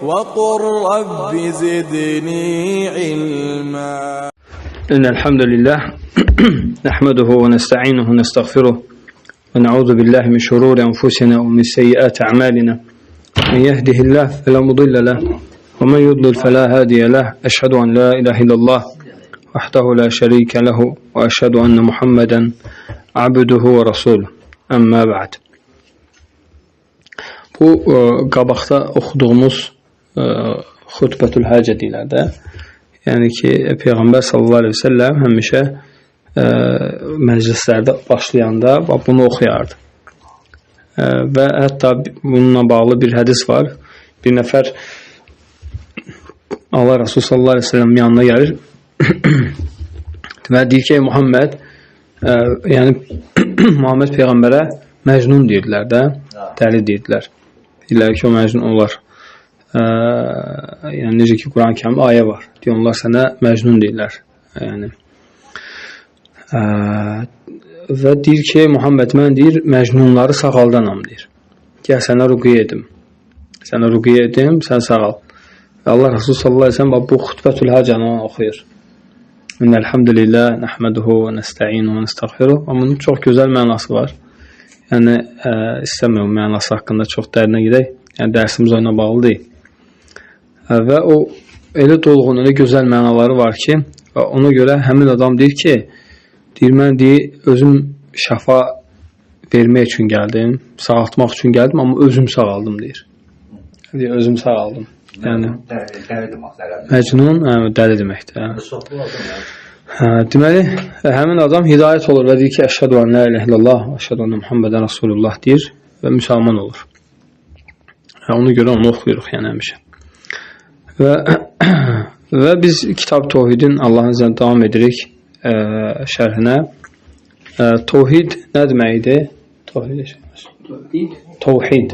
وقل رب زدني علما. إن الحمد لله نحمده ونستعينه ونستغفره ونعوذ بالله من شرور أنفسنا ومن سيئات أعمالنا. من يهده الله فلا مضل له ومن يضلل فلا هادي له. أشهد أن لا إله إلا الله وحده لا شريك له وأشهد أن محمدا عبده ورسوله. أما بعد. Bu qabaqda oxuduğumuz xutbətül həcə deyilərdə, yəni ki, Peyğəmbər sallallahu aleyhi ve selləm həmişə məclislərdə başlayanda bunu oxuyardı. Və hətta bununla bağlı bir hədis var. Bir nəfər Allah Resulü sallallahu aleyhi ve sellem yanına gəlir və deyir ki, Muhammed, yəni Muhammed Peyğəmbərə Məcnun deyirlər də, dəli deyirlər. Deyirlər ki, o Məcnun olar. Yəni necə ki, Quran-ı Kərimdə ayə var. Deyir, onlar sənə Məcnun deyirlər. Yəni və deyir ki, Muhammed, mən deyir, Məcnunları sağaldanam deyir. Gəl sənə rüqiyyə edim. Sənə rüqiyyə edim, sən sağal. Və Allah Resulü sallallahu aleyhi ve sellem bu xutbətül həcəni oxuyur. Elhamdülillah, nəhməduhu və nəstəinuhu və nəstəğfiruhu. Amma bunun çox gözəl mənası var. Yəni, istəmirəm mənası haqqında çox dərinə gedək. Yəni, dərsimiz ona bağlı deyil. Və o, elə dolğun, elə gözəl mənaları var ki, ona görə həmin adam deyir ki, deyir, mən deyir, özüm şəfa vermək üçün gəldim, sağaltmaq üçün gəldim, amma özüm sağaldım deyir. Deyir, özüm sağaldım. Yəni, Məcnun, dəli deməkdir. Deməli, həmin adam hidayət olur və deyir ki, əşhədu an la ilahe illallah, əşhədu anna Muhammedən Rasulullah deyir və müsəlman olur. Ona görə onu oxuyuruq, yəni həmişə. Və biz Kitab Tohidin Allahın izniyle davam edirik şərhinə. Tohid nə deməkdir? Tohid.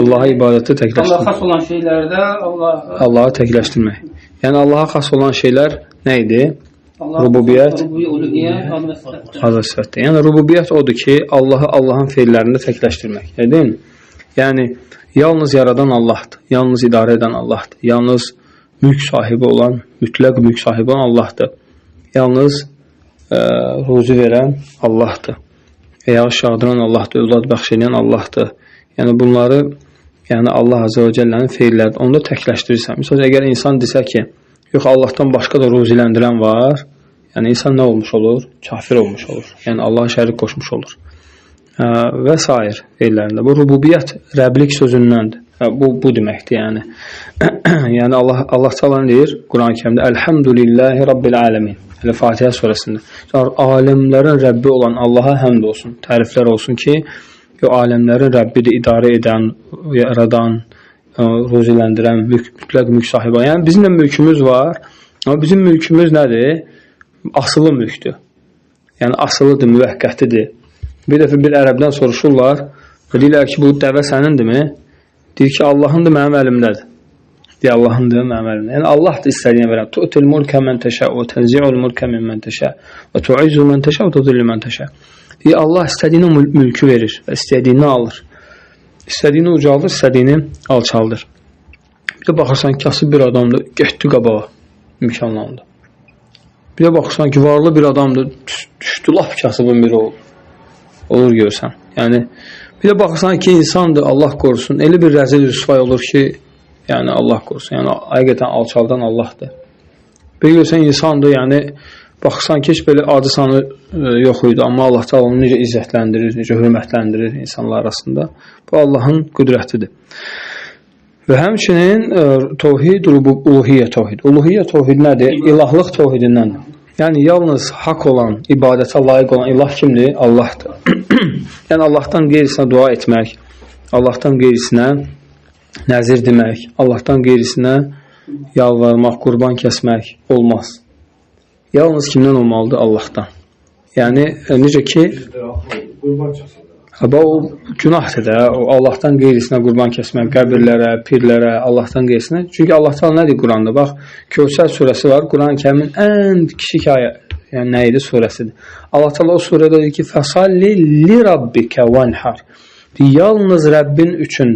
Allah'a ibadətdə təkləşdirmək. Allah'a xas olan şeylərdə Allah'a təkləşdirmək. Yəni Allah'a xas olan şeylər nə idi? Rububiyyət, adı sifətdir. Yəni rububiyyət odur ki, Allah'ı Allah'ın feillərində təkləşdirmək. Değil mi? Yəni yalnız yaradan Allah'dır. Yalnız idarə edən Allah'dır. Yalnız mülk sahibi olan, mütləq mülk sahibi olan Allah'dır. Yalnız ruzi verən Allah'dır. Yağış yağdıran Allah'dır. Övlad bəxş edən Allah'dır. Yəni bunları, yəni Allah Azze və Cəllənin feillərdir. Onu da təkləşdirirsən. Məsələn, əgər insan desə ki, yox, Allah'tan başqa da ruziləndirən var, yəni insan nə olmuş olur? Kafir olmuş olur. Yəni Allah'a şərik qoşmuş olur. Və s. feillərində. Bu rububiyyət Rəblik sözündəndir. Bu deməkdir, yəni. Yəni Allah Teala deyir Quran-ı Kərimdə Elhamdülillahi Rabbil Alemin. Fatihə surəsində. Aləmlərin Rəbbi olan Allah'a həmd olsun. Təriflər olsun ki, o aləmlərin Rəbbidir, idarə edən, yaradan, ruziləndirən, mütləq mülk sahibi. Yəni bizim də mülkümüz var. Amma bizim mülkümüz nədir? Asılı mülkdür. Yəni asılıdır, müvəqqətidir. Bir dəfə bir ərəbdən soruşurlar. Deyirlər ki, bu dəvə sənindirmi? Deyir ki, Allahındır, mənim əlimdədir. Deyir, Allahındır, mənim əlimdə. Yəni Allah da istədiyinə verər. Tu'til mulkə mən təşə və tənzi'ul mulkə mən təşə və tu'izzu mən təşə və tudillu mən təşə. Deyir, Allah istədiyinə mülkü verir və istədiyini alır. İstədiyini ucaldır, istədiyini alçaldır. Bir də baxırsan, kasıb bir adamdır, getdi qabağa imkanlandı. Bir də baxırsan ki, varlı bir adamdır, düşdü lap kasıbın biri olur. Olur görsən. Yəni, bir də baxırsan ki, insandır, Allah qorusun. Elə bir rəzil rüsvay olur ki, yəni Allah qorusun. Yəni, həqiqətən alçaldan Allahdır. Bir görsən insandır, yəni, baxırsan ki, heç belə adı sanı yox idi, amma Allah da onu necə izzətləndirir, necə hörmətləndirir insanlar arasında. Bu Allahın qüdrətidir. Və həmçinin tohid, uluhiyyə tohid. Uluhiyyə tohid nədir? İlahlıq tohidindəndir. Yəni, yalnız haqq olan, ibadətə layiq olan ilah kimdir? Allahdır. Yəni, Allahdan qeyrisinə dua etmək, Allahdan qeyrisinə nəzir demək, Allahdan qeyrisinə yalvarmaq, qurban kəsmək olmaz. Yalnız kimdən olmalıdır? Allahdan. Yəni, necə ki, o günahdır da, o Allahdan qeyrisinə qurban kəsmək, qəbirlərə, pirlərə, Allahdan qeyrisinə. Çünki Allah Teala nədir Quranda? Bax, Kövsər surəsi var, Quran-ı Kərimin ən kiçik ayə, yəni nə idi? Surəsidir. Allah Teala o surədə deyir ki, fəsalli li rabbikə vənhar. Yalnız Rəbbin üçün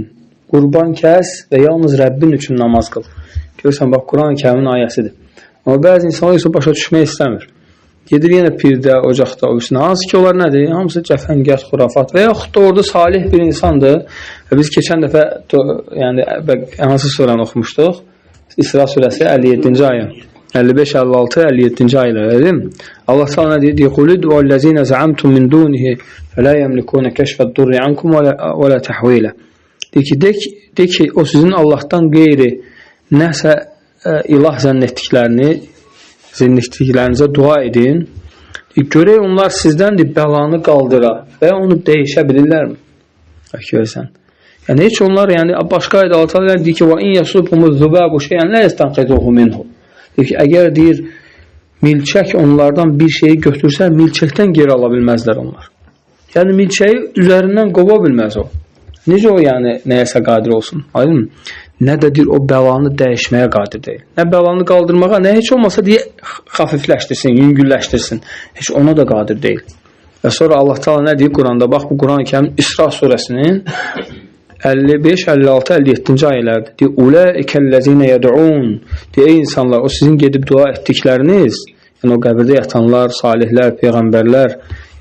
qurban kəs və yalnız Rəbbin üçün namaz qıl. Görürsən, bax, Quran-ı Kərimin ayəsidir. Amma bəzi insanlar isə başa düşmək istəmir. Gedir yenə pirdə, ocaqda, o birisində. Hansı ki, onlar nədir? Hamısı cəfəngiyat, xurafat və yaxud da orada salih bir insandır. Və biz keçən dəfə, yəni, hansı suranı oxumuşduq? İsra surəsi 57-ci ayə. 55, 56, 57-ci ayələr. Allah Teala nə deyir? Qulid vəllezina za'amtum min dunihi fəla yemlikuna kəşfəd durri ankum və la tahvilə. De ki, o sizin Allahdan qeyri nəsə ilah zənn etdiklərinizə dua edin. Görək onlar sizdən bəlanı qaldıra və onu dəyişə bilirlərmi? Görürsən. Yəni, heç onlar, yəni, başqa ayda Allah Teala deyir ki, وَاِنْ يَسُبْهُمُ الذُّبَابُ شَيْئًا لَا يَسْتَنْقِذُهُ مِنْهُ. Deyir ki, əgər deyir, milçək onlardan bir şeyi götürsə, milçəkdən geri ala bilməzlər onlar. Yəni, milçəyi üzərindən qova bilməz o. Necə o, yəni, nəyəsə qadir olsun? Aydın? Nə də deyir, o bəlanı dəyişməyə qadir deyil. Nə bəlanı qaldırmağa, nə heç olmasa deyə xafifləşdirsin, yüngülləşdirsin. Heç ona da qadir deyil. Və sonra Allah Teala nə deyir Quranda? Bax, bu Quran-ı Kərim İsra surəsinin 55, 56, 57-ci ayələrdir. Deyir, Uləikəl-ləzinə yəd'un. Deyir, ey insanlar, o sizin gedib dua etdikləriniz, yəni o qəbirdə yatanlar, salihlər, peyğəmbərlər,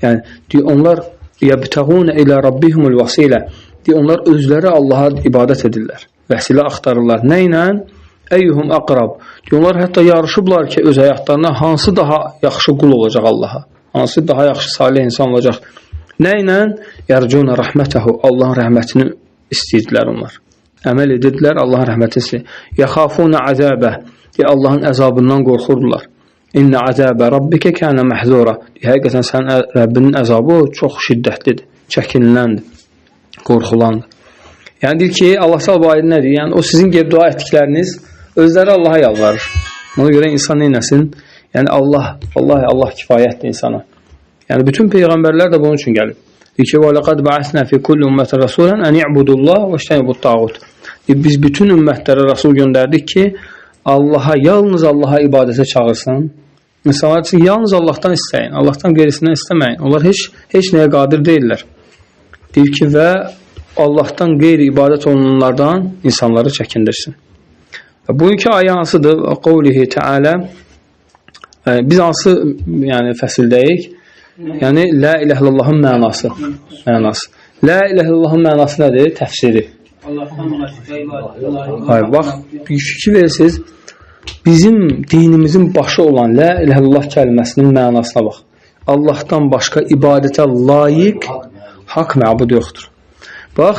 yəni, deyir, onlar yəbtəğunə ilə rabbihumul vasilə. Deyir, onlar özləri Allaha ibadət edirlər. Vəsilə axtarırlar. Nə ilə? Əyyuhum əqrab. Deyir, onlar hətta yarışıblar ki, öz həyatlarına hansı daha yaxşı qul olacaq Allaha? Hansı daha yaxşı salih insan olacaq? Nə ilə? Yərcunə rəhmətəhu. Allahın rəhmətini istəyirdilər onlar. Əməl edirdilər, Allahın rəhmətini istəyir. Yəxafunə əzəbə. Deyir, Allahın əzabından qorxurdular. İnnə əzəbə rabbikə kənə məhzura. Həqiqətən sənin Rəbbinin əzabı çox şiddətlidir, çəkiniləndir, qorxulandır. Yəni deyir ki, Allah sal bu ayədə nə deyir? Yəni o sizin gedib dua etdikləriniz özləri Allaha yalvarır. Ona görə insan neynəsin? Yəni Allah kifayətdir insana. Yəni bütün peyğəmbərlər də bunun üçün gəlib. Deyir ki, وَلَقَدْ بَعَثْنَا فِي كُلِّ أُمَّةٍ رَسُولًا أَنْ يَعْبُدُوا اللّٰهَ وَاجْتَنِبُوا الطَّاغُوتَ. Biz bütün ümmətlərə Rasul göndərdik ki, yalnız Allaha ibadətə çağırsın. İnsanlar üçün yalnız Allahdan istəyin, Allahdan qeyrisindən istəməyin. Onlar heç nəyə qadir deyirlər. Deyir ki, və Allahdan qeyri ibadət olunanlardan insanları çəkindirsin. Bugünkü ayə hansıdır? Qavlihi Teala. Biz hansı fəsildəyik? Yəni, La ilahe illallahın mənası. La ilahe illallahın mənası nədir? Təfsiri. Bax, bir fikir verirsiniz, bizim dinimizin başı olan La ilahe illallah kəlməsinin mənasına bax. Allahdan başqa ibadətə layiq haqq məbud yoxdur. Bax,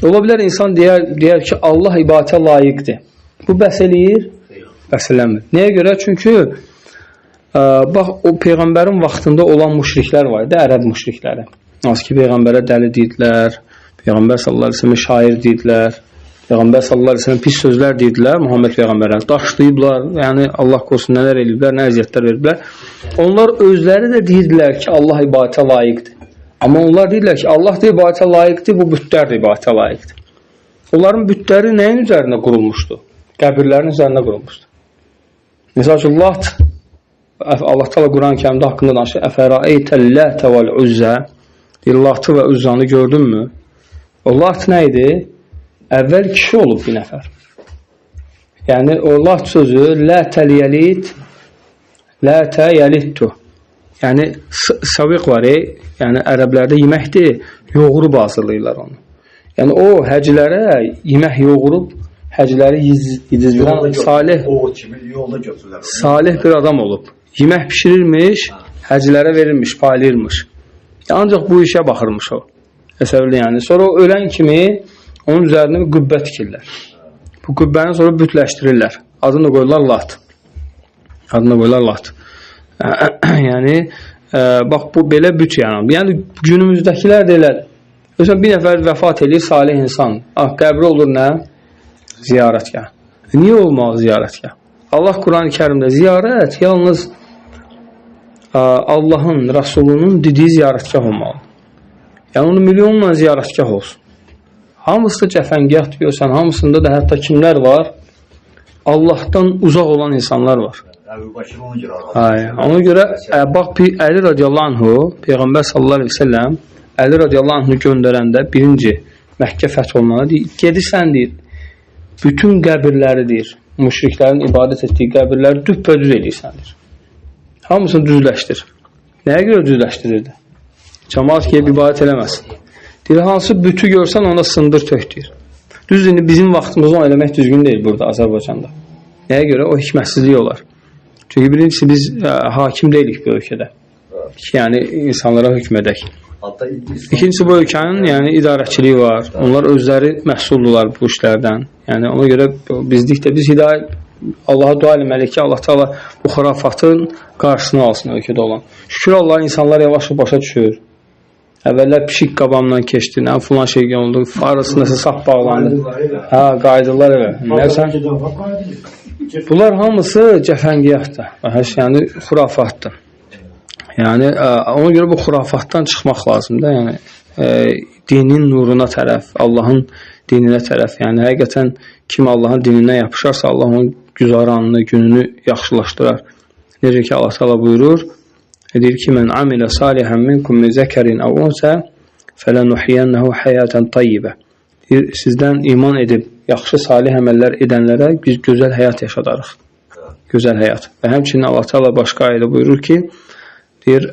ola bilər insan deyər ki, Allah ibadətə layiqdir. Bu bəs eləyir? Bəs eləmir. Nəyə görə? Çünki bax, o Peyğəmbərin vaxtında olan müşriklər var idi, ərəb müşrikləri. Hansı ki, Peyğəmbərə dəli deyidilər, Peyğəmbər sallallahu əleyhi və səlləm şair deyidilər, Peyğəmbər sallallahu əleyhi və səlləm pis sözlər deyidilər Muhammed Peyğəmbərə. Daşlayıblar, yəni Allah qorusun nələr eləyiblər, nə əziyyətlər veriblər. Onlar özləri də deyirdilər ki, Allah ibadətə layiqdir. Amma onlar deyirlər ki, Allah da ibadətə layiqdir, bu bütlər də ibadətə layiqdir. Onların bütləri nəyin üzərində qurulmuşdu? Qəbirlərin üzərində qurulmuşdu. Məsəl üçün, Lat, Allah Teala Quran-ı Kərimdə haqqında danışır. Əfərəeytəl lətə vəl-uzzə. Deyir, Latı və Uzzanı gördünmü? O Lat nə idi? Əvvəl kişi olub bir nəfər. Yəni, o Lat sözü lətəl yəlid, lətə yəlidtu. Yəni, saviq var, yəni ərəblərdə yeməkdir, yoğurub hazırlayırlar onu. Yəni, o həclərə yemək yoğurub, həcləri yedizdirən salih bir adam olub. Yemək pişirirmiş, həclərə verilmiş, paylayırmış. Ancaq bu işə baxırmış o. Əsəbli yəni. Sonra o ölən kimi onun üzərində bir qübbə tikirlər. Bu qübbəni sonra bütləşdirirlər. Adını qoyurlar Lat. Yəni, bax, bu belə büt yəni. Yəni, günümüzdəkilər də elədir. Özələn, bir nəfər vəfat edir, salih insan. Qəbri olur nə? Ziyarətgah. Niyə olmalı ziyarətgah? Allah Quran-ı Kərimdə ziyarət yalnız Allahın, Rasulunun dediyi ziyarətgah olmalı. Yəni, onu milyonla ziyarətgah olsun. Hamısı da cəfəngiyat diyorsan, hamısında da hətta kimlər var? Allahdan uzaq olan insanlar var. Ona görə, bax, Əli radiyallahu anhu, Peyğəmbər sallallahu aleyhi ve selləm Əli radiyallahu anhını göndərəndə birinci Məkkə fəth olunana deyir, gedirsən deyir, bütün qəbirləri deyir, müşriklərin ibadət etdiyi qəbirləri düppədüz edirsən. Hamısını düzləşdir. Nəyə görə düzləşdirirdi? Cəmaat gəlib ibadət eləməsin. Deyir, hansı bütü görsən ona sındır tök deyir. Düzdür, bizim vaxtımızda onu eləmək düzgün deyil burada, Azərbaycanda. Nəyə görə? O hikmətsizlik olar. Çünki birincisi biz hakim deyilik bu ölkədə. Yəni insanlara hökm edək. İkincisi bu ölkənin yəni idarəçiliyi var. Onlar özləri məhsuldurlar bu işlərdən. Yəni ona görə bizlikdə biz hidayət Allaha dua etməliyik ki, Allah Taala bu xurafatın qarşısını alsın ölkədə olan. Şükür Allah, insanlar yavaş-yavaş başa düşür. Əvvəllər pişik qabamdan keçdi, nə filan şey oldu, arasında sap bağlandı. Hə, qayıdırlar evə. Nəsən? Bunlar hamısı cəfəngiyatdır. Yəni xurafatdır. Yəni ona görə bu xurafatdan çıxmaq lazımdır. Yəni dinin nuruna tərəf, Allahın dininə tərəf. Yəni həqiqətən kim Allahın dinindən yapışarsa, Allah onun güzaranını, gününü yaxşılaşdırar. Necə ki Allah Taala buyurur, deyir ki, "Mən amilə salihan minkum min zəkerin aw unsa fələnuhyiyannahu hayatan tayyibə." Deyir, sizdən iman edib yaxşı salih əməllər edənlərə biz gözəl həyat yaşadarıq. Gözəl həyat. Və həmçinin Allah Taala başqa ayədə buyurur ki, deyir,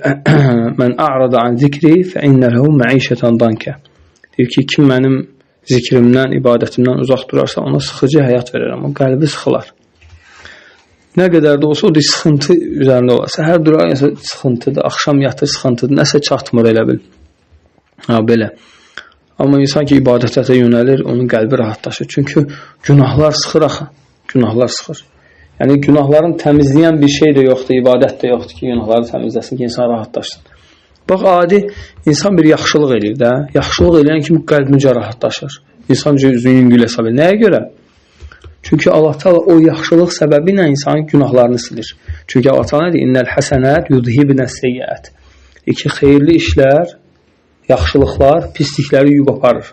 "Mən a'rada an zikri fe innehu ma'işatan danka." Deyir ki, kim mənim zikrimdən, ibadətimdən uzaq durarsa, ona sıxıcı həyat verərəm. O qəlbi sıxılar. Nə qədər də olsa o sıxıntı üzərində olar. Səhər durar, sıxıntıdır, axşam yatır, sıxıntıdır, nəsə çatmır elə bil. Ha, belə. Amma insan ki, ibadətə yönəlir, onun qəlbi rahatlaşır. Çünki günahlar sıxır axı. Günahlar sıxır. Yəni, günahların təmizləyən bir şey də yoxdur, ibadət də yoxdur ki, günahları təmizləsin ki, insan rahatlaşsın. Bax, adi insan bir yaxşılıq edir də. Yaxşılıq eləyən kimi qəlbincə rahatlaşır. İnsan üzünü yüngül hesab edir. Nəyə görə? Çünki Allah Taala o yaxşılıq səbəbi ilə insanın günahlarını silir. Çünki Allah Taala deyir, "İnnel hasenat yudhibunəs seyyiat." İki xeyirli işlər, yaxşılıqlar pislikləri yuyub aparır.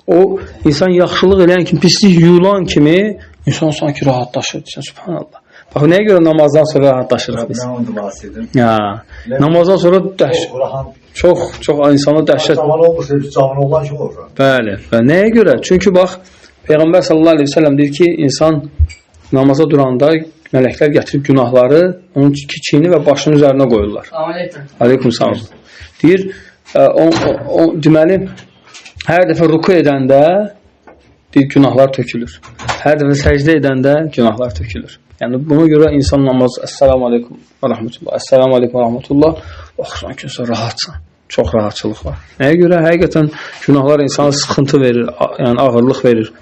O insan yaxşılıq eləyən kimi, pislik yuyulan kimi insan sanki rahatlaşır. Subhanallah. Bax, nəyə görə namazdan sonra rahatlaşırıq biz? Ya, namazdan sonra çox insana dəhşət. Bəli. Və nəyə görə? Çünki bax, Peyğəmbər sallallahu əleyhi və səlləm deyir ki, insan namaza duranda mələklər gətirib günahları onun kiçiyini və başının üzərinə qoyurlar. Aleyküm salam. Deyir, deməli, hər dəfə ruku edəndə deyir, günahlar tökülür. Hər dəfə səcdə edəndə günahlar tökülür. Yəni buna görə insan namaz, "Əssalamu alaykum və rahmetullah, Əssalamu alaykum və rahmetullah", oxusan ki, rahatsan. Çox rahatçılıq var. Nəyə görə? Həqiqətən günahlar insana sıxıntı verir, yəni ağırlıq verir.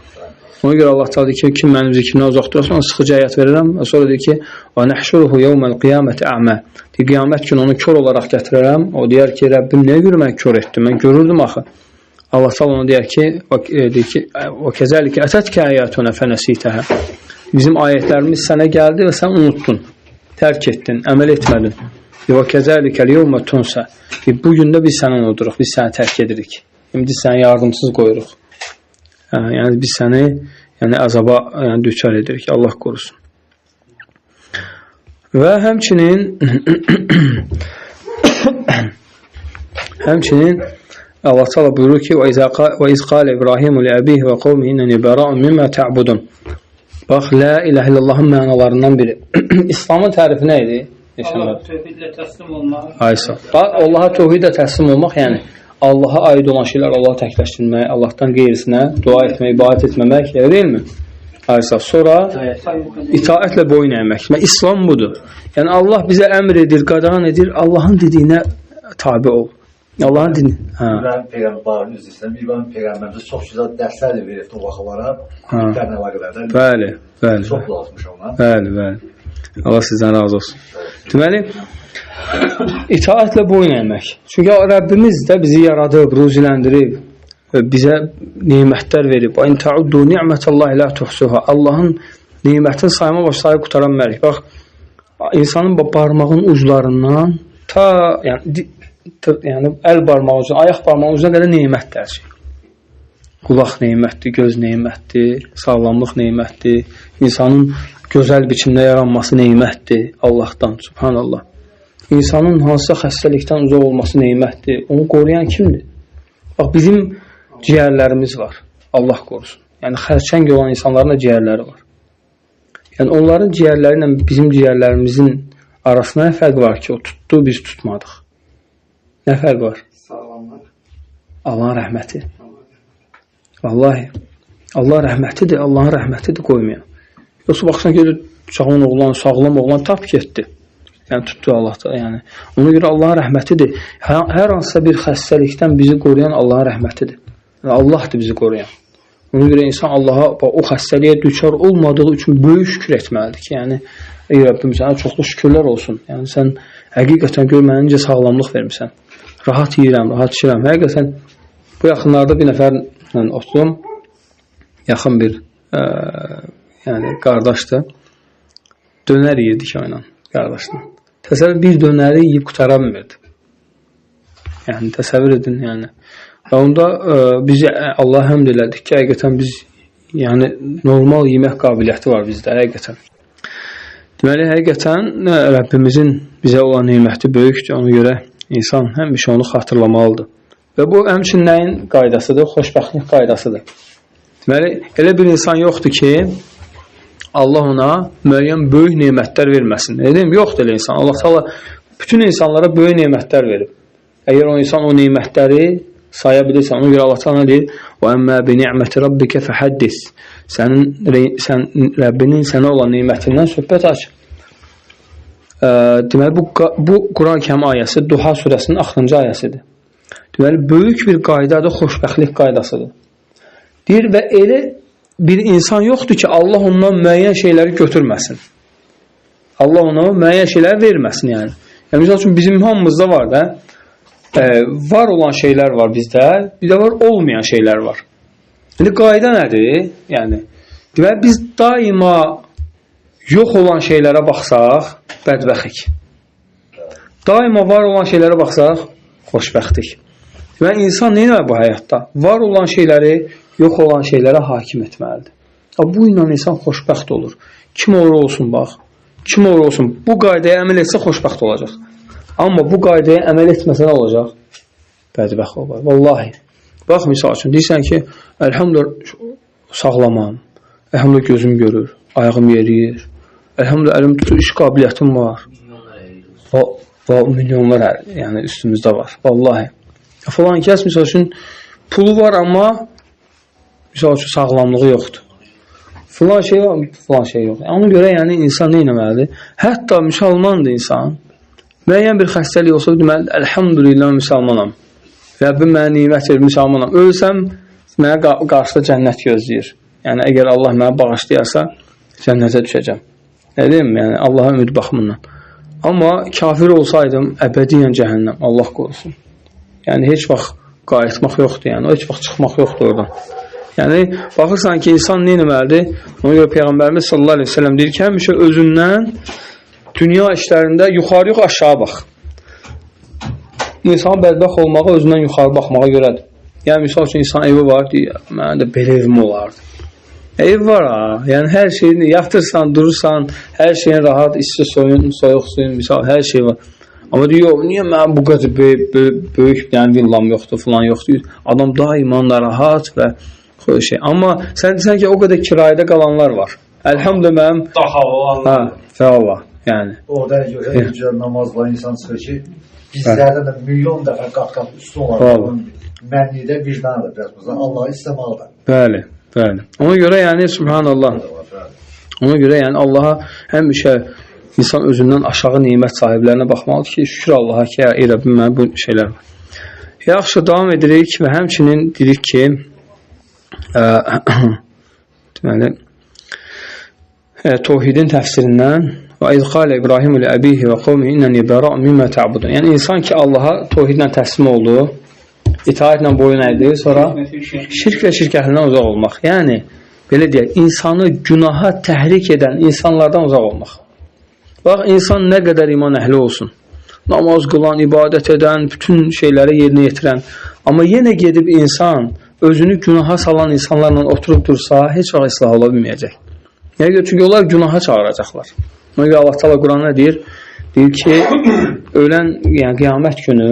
Ona görə Allah Taala deyir ki, kim mənim zikrimdən uzaq durarsa, ona sıxıcı həyat verirəm. Və sonra deyir ki, "Və nəhşuruhu yawmal qiyamati a'ma." Deyir, qiyamət günü onu kör olaraq gətirərəm. O deyər ki, "Rəbbim, nəyə görə məni kör etdin? Mən görürdüm axı." Allah Taala ona deyər ki, "Və kəzəlika atatka ayatuna fənasitaha." Bizim ayətlərimiz sənə gəldi və sən unuttun, tərk etdin, əməl etmədin. Və kəzəlikəl yevmə tunsa. Bu gün də biz səni unuduruq, biz səni tərk edirik. İndi səni yardımsız qoyuruq. Yəni biz səni əzaba düçar edirik. Allah qorusun. Və həmçinin Allah Taala buyurur ki: "Və iz qala İbrahim li abihi və qavmihi innəni bara'un mimma ta'budun." Bax, la ilahe illallahın mənalarından biri. İslamın tərifi nə idi? Allah tövhidlə təslim olmaq. Aysa. Allaha tövhidlə təslim olmaq, yəni Allaha aid olan şeylər Allaha təkləşdirmək, Allahdan qeyrisinə dua etmək, ibadət etməmək, deyilmi? Aysa. Sonra itaətlə boyun əymək. İslam budur. Yəni Allah bizə əmr edir, qadağan edir, Allahın dediyinə tabe ol. Allahın dini. İbrahim Peyğəmbərin üzr istəyirəm. İbrahim Peyğəmbərimiz çox gözəl dərslər veribdi o vaxtlara. Bütlərlə əlaqədar. Bəli. Çox lazımmış ona. Bəli. Allah sizdən razı olsun. Deməli, itaətlə boyun əymək. Çünki Rəbbimiz də bizi yaradıb, ruziləndirib, bizə nemətlər verib. "İn ta'uddu ni'metallahi la tuhsuha." Allahın nemətini sayma başlayıb qutaran məlik. Bax, insanın barmağın uclarından ta yəni əl barmağı ucuna, ayaq barmağı ucuna qədər nemətdir hər şey. Qulaq nemətdir, göz nemətdir, sağlamlıq nemətdir, insanın gözəl biçimdə yaranması nemətdir Allahdan, subhanallah. İnsanın hansısa xəstəlikdən uzaq olması nemətdir. Onu qoruyan kimdir? Bax, bizim ciyərlərimiz var. Allah qorusun. Yəni, xərçəng olan insanların da ciyərləri var. Yəni, onların ciyərləri ilə bizim ciyərlərimizin arasında nə fərq var ki, o tutdu, biz tutmadıq. Nə fərq var? Sağlamlar. Allahın rəhməti. Vallahi, Allah rəhmətidir, Allahın rəhmətidir qoymayan. Yoxsa baxsan ki, uşağın oğlan, sağlam oğlan tap getdi. Yəni, tutdu Allah da. Yəni, ona görə Allahın rəhmətidir. Hər hansısa bir xəstəlikdən bizi qoruyan Allahın rəhmətidir. Yəni, Allahdır bizi qoruyan. Ona görə insan Allaha o xəstəliyə düçar olmadığı üçün böyük şükür etməlidir ki, yəni, ey Rəbbim, sənə çoxlu şükürlər olsun. Yəni, sən həqiqətən gör, mənə necə sağlamlıq vermirsən. Rahat yeyirəm, rahat içirəm. Həqiqətən, bu yaxınlarda bir nəfərlə oturdum. Yaxın bir yəni, qardaşdır. Dönər yiyirdik o ilə, qardaşla. Təsəvvür bir dönəri yiyib qutara bilmirdi. Yəni, təsəvvür edin, yəni. Və onda bizi Allah həmd elədik ki, həqiqətən biz, yəni, normal yemək qabiliyyəti var bizdə, həqiqətən. Deməli, həqiqətən Rəbbimizin bizə olan niməti böyükdür, ona görə insan həmişə onu xatırlamalıdır. Və bu, həmçinin nəyin qaydasıdır? Xoşbəxtlik qaydasıdır. Deməli, elə bir insan yoxdur ki, Allah ona müəyyən böyük nemətlər verməsin. Dedim, yoxdur elə insan. Allah Taala bütün insanlara böyük nemətlər verib. Əgər o insan o nemətləri saya bilirsən, ona görə Allah Taala deyir: "Və əmmə bi ni'məti rabbika fəhaddis." Sən Rəbbinin sənə olan nemətindən söhbət aç. Deməli, bu Quran-Kərim ayəsi Duha surəsinin 6-cı ayəsidir. Deməli, böyük bir qaydadır, xoşbəxtlik qaydasıdır. Deyir, və elə bir insan yoxdur ki, Allah ondan müəyyən şeyləri götürməsin. Allah ona müəyyən şeyləri verməsin, yəni. Yəni, misal üçün, bizim hamımızda var da, var olan şeylər var bizdə, bir də var olmayan şeylər var. İndi qayda nədir? Yəni, deməli, biz daima yox olan şeylərə baxsaq, bədbəxtik. Daima var olan şeylərə baxsaq, xoşbəxtlik. Deməli, insan nə edir bu həyatda? Var olan şeyləri, yox olan şeylərə hakim etməlidir. Bu ilə insan xoşbəxt olur. Kim olur olsun, bax. Kim olur olsun, bu qaydaya əməl etsə xoşbəxt olacaq. Amma bu qaydaya əməl etməsə nə olacaq? Bədbəxt olur. Vallahi. Bax, misal üçün, deyirsən ki, əlhamdülillah sağlamam, əlhamdülillah gözüm görür, ayağım yeriyir, əlhamdülillah əlim tutur, iş qabiliyyətim var. Milyonlar yəni, üstümüzdə var. Vallahi. Falan kəs, misal üçün, pulu var, amma misal üçün, sağlamlığı yoxdur. Falan şey var, falan şey yox. Ona görə, yəni, insan nə etməlidir? Hətta müsəlmandır insan. Müəyyən bir xəstəlik olsa, deməli, əlhamdülillah müsəlmanam. Rəbbim mənə nimət verir, müsəlmanam. Ölsəm, mənə qarşıda cənnət gözləyir. Yəni, əgər Allah mənə bağışlayarsa, cənnətə düşəcəm. Nə deyim? Yəni, Allaha ümid baxımından. Amma kafir olsaydım, əbədiyyən cəhənnəm. Allah qorusun. Yəni, heç vaxt qayıtmaq yoxdur. Yəni, heç vaxt çıxmaq yoxdur oradan. Yəni, baxırsan ki, insan nə etməlidir? Ona görə Peyğəmbərimiz sallallahu aleyhi ve sellem deyir ki, həmişə özündən dünya işlərində yuxarı yox, aşağı bax. İnsan bədbəxt olmağa özündən yuxarı baxmağa görədir. Yəni, misal üçün, insan evi var, deyir, mənə də belə evim olardı. Ev var ha, yəni hər şeyini yatırsan, durursan, hər şeyin rahat, isti soyun, soyuq suyun, misal, hər şey var. Amma deyir, yox, niyə mən bu qədər böyük yəni, villam yoxdur, falan yoxdur. Adam daima narahat və şey. Amma sən deyirsən ki, o qədər kirayədə qalanlar var. Əlhamdülillah mənim daha olanlar. Fəallah, yəni. Orada görə namazla insan çıxır ki, bizlərdən də milyon dəfə qat-qat üstün var. Mənlidə vicdanıdır biraz bu zaman. Allah'ı istəməlidir. Bəli, bəli. Ona görə yəni, subhanallah. Ona görə yəni, Allaha həmişə insan özündən aşağı nimət sahiblərinə baxmalıdır ki, şükür Allaha ki, ey Rəbbim, mənə bu şeylər var. Yaxşı, davam edirik və həmçinin dedik ki, deməli, Tohidin təfsirindən və iz qalə İbrahim li əbihi və qovmihi innəni bəra' mimmə tə'budun. Yəni, insan ki, Allaha tohidlə təslim oldu, itaətlə boyun əydi, sonra şirk və şirk əhlindən uzaq olmaq. Yəni, belə deyək, insanı günaha təhrik edən insanlardan uzaq olmaq. Bax, insan nə qədər iman əhli olsun, namaz qılan, ibadət edən, bütün şeyləri yerinə yetirən, amma yenə gedib insan özünü günaha salan insanlarla oturub dursa, heç vaxt islah ola bilməyəcək. Yəni, çünki onlar günaha çağıracaqlar. Ona görə Allah Taala Quranda deyir ki, ölən, yəni qiyamət günü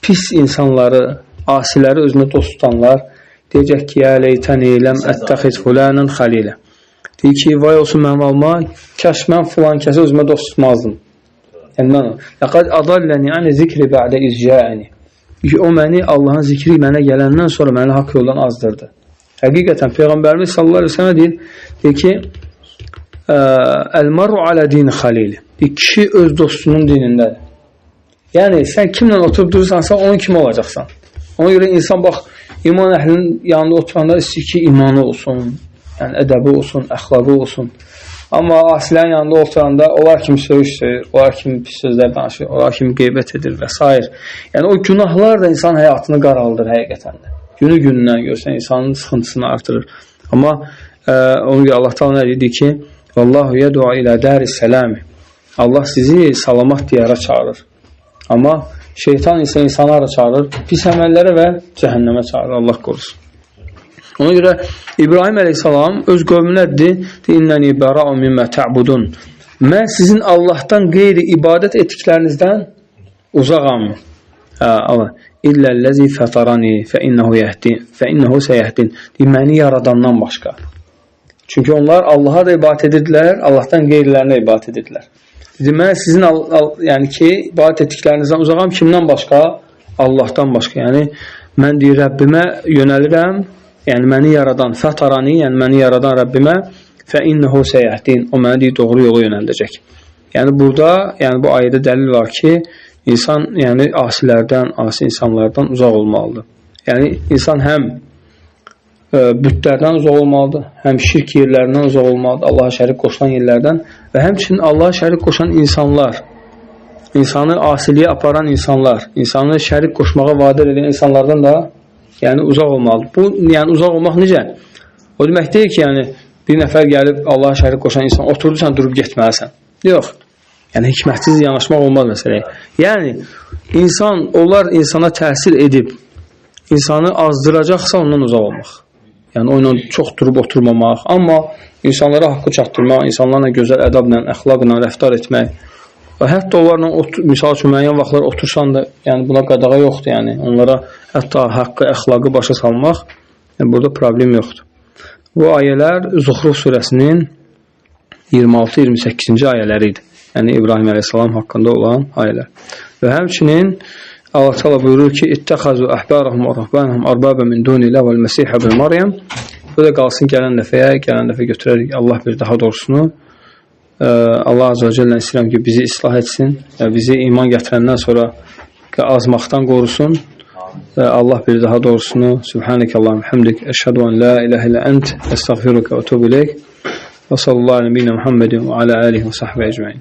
pis insanları asiləri özünə dost tutanlar deyəcək ki, ya leytəni ləm əttəxiz fulanın xalilə. Deyir ki, vay olsun mənim alma, kəş mən filan kəsə özümə dost tutmazdım. Yəni, laqad adalləni ani zikri ba'də izcəəni. O məni, Allahın zikri mənə gələndən sonra məni haqq yoldan azdırdı. Həqiqətən, Peyğəmbərimiz sallallahu aleyhi ve sellem deyir ki, əl-marru alə dini xalili. Kişi öz dostunun dinindədir. Yəni, sən kimlə oturub durursansa, onun kimi olacaqsan. Ona görə insan, bax, iman əhlinin yanında oturanda istəyir ki, imanı olsun, yəni ədəbi olsun, əxlaqı olsun. Amma asilərin yanında oturanda onlar kimi söyür, onlar kimi pis sözlər danışır, onlar kimi qeybət edir və s. Yəni, o günahlar da insan həyatını qaraldır həqiqətən də. Günü-günündən görsən, insanın sıxıntısını artırır. Amma ona görə Allah təala nə dedi ki, Vallahu yədua ilə dəris sələmi. Allah sizi salamat diyara çağırır. Amma şeytan isə insanları çağırır, pis əməllərə və cəhənnəmə çağırır. Allah qorusun. Ona görə İbrahim əleyhissalam öz qövmünə dedi, İnnəni bəra'u mimmə tə'budun. Mən sizin Allahdan qeyri ibadət etdiklərinizdən uzağam. İlləl-ləzi fətarani fəinnəhu səyəhdin. Məni yaradandan başqa. Çünki onlar Allaha da ibadət edirdilər, Allahdan qeyrilərinə ibadət edirdilər. Dedi, mən sizin yəni ki, ibadət etdiklərinizdən uzağam, kimdən başqa? Allahdan başqa. Yəni, mən deyir, Rəbbimə yönəlirəm, yəni məni yaradan, fətarani, yəni məni yaradan Rəbbimə, fəinnəhu səyəhdin, o mənə deyir, doğru yolu yönəldəcək. Yəni, burada, yəni bu ayədə dəlil var ki, insan, yəni asilərdən, asi insanlardan uzaq olmalıdır. Yəni, insan həm bütlərdən uzaq olmalıdır, həm şirk yerlərindən uzaq olmalıdır, Allaha şərik qoşulan yerlərdən və həmçinin Allaha şərik qoşan insanlar, insanı asiliyə aparan insanlar, insanı şərik qoşmağa vadar edən insanlardan da yəni uzaq olmalıdır. Bu, yəni uzaq olmaq necə? O demək deyil ki, yəni bir nəfər gəlib Allaha şərik qoşan insan oturdusan, durub getməlisən. Yox. Yəni hikmətsiz yanaşmaq olmaz məsələyə. Yəni insan, onlar insana təsir edib, insanı azdıracaqsa ondan uzaq olmaq. Yəni onunla çox durub oturmamaq, amma insanlara haqqı çatdırmaq, insanlarla gözəl ədabla, əxlaqla rəftar etmək və hətta onlarla, misal üçün, müəyyən vaxtlar otursan da, yəni buna qadağa yoxdur, yəni onlara hətta haqqı, əxlaqı başa salmaq, yəni burada problem yoxdur. Bu ayələr Zuhruf surəsinin 26-28-ci ayələri idi. Yəni İbrahim əleyhissalam haqqında olan ayələr. Və həmçinin Allah təala buyurur ki, İttəxazu əhbərəhum və rəhbənəhum arbabə min dunillah vəl-məsih ibn Maryam. Bu da qalsın gələn dəfə götürərik. Allah bir daha doğrusunu Allah azə və cəllə istəyirəm ki, bizi islah etsin, bizi iman gətirəndən sonra azmaqdan qorusun. Allah bir daha doğrusunu Subhanəkə Allahum həmdik, əşhədu an la iləhə ilə ənt, əstəğfiruka və tubu ileyk və sallallahu aleyhi və Muhammedin və alə alihi və sahbə ecmain.